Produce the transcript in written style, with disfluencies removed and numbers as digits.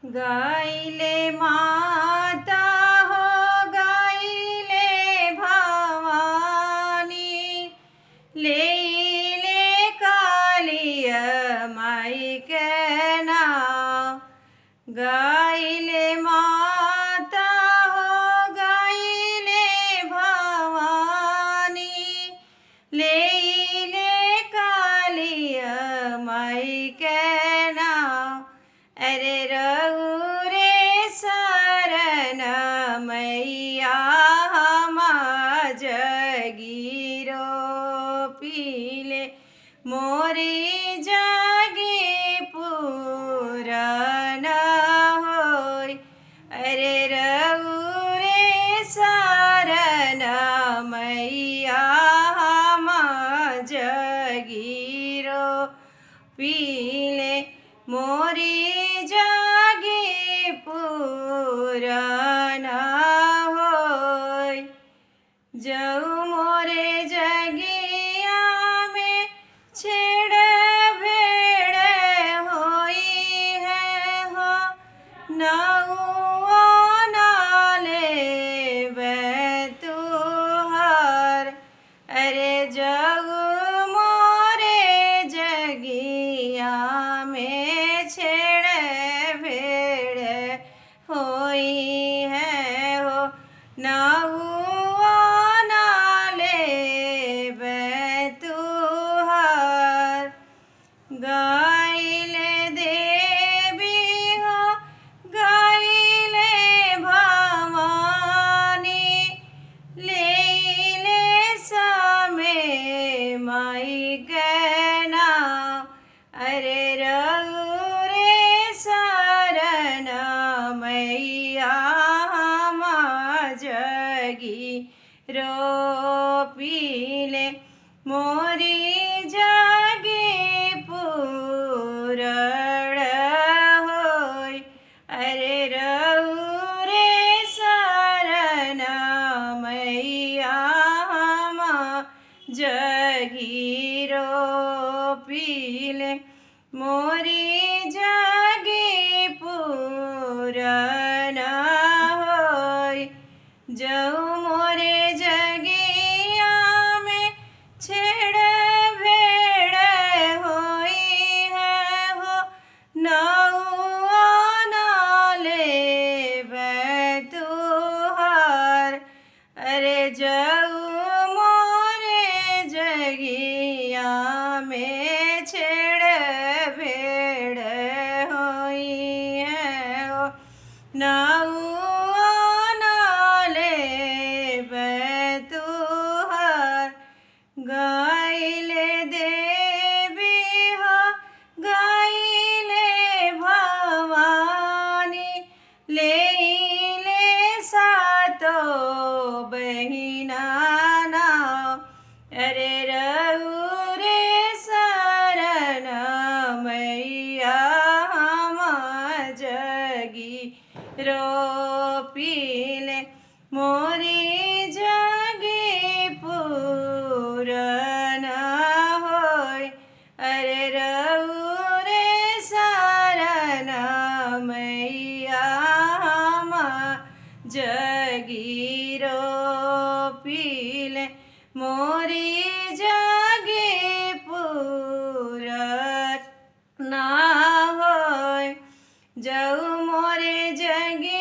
गाइले माता हो गाइले भवानी लेइले कालिय माई के नाव गाइले माता हो गाइले भवानी लेइले कालिय माई के नाव अरे रघुरे शरण मैया हमा जगीरो पीले मोरी जगी पूरन होय अरे रघुरे शरण मैया हमा जगीरो पीले मोरी जागी पूरन होय जऊ मोरे जगिया में छेड़ भेड़ होई है हो नहुआ नाले तुहार अरे जग मोरे जगिया में छेड़ भेड़ होई है हो नहुआ नाले तुहार गाइले देवी हो गाइले भवानी लेइले समे माई के नाव अरे रघुरे शरण मैया हमा जगी रो पीले मोरी जगी पूरण होय अरे रघुरे शरण मैया हमा जगी रो पीले मोरी जगी पूरन होय जऊ मोरे जगिया में छेड़ भेड़ होई है हो नहुआ नाले तुहार अरे जऊ मोरे जगिया में छेड़ भेड़ होई है हो नहुआ नाले तुहार गाइले देवी हो गाइले भवानी लेइले सातो बहिना नाव अरे रघुरे शरण मैया हमा जगी रो पीले मोरी जगी पूरन होय अरे रघुरे शरण मैया हमा जगी रो पीले मोरी जगी पूरन होय जऊ मोरे जगी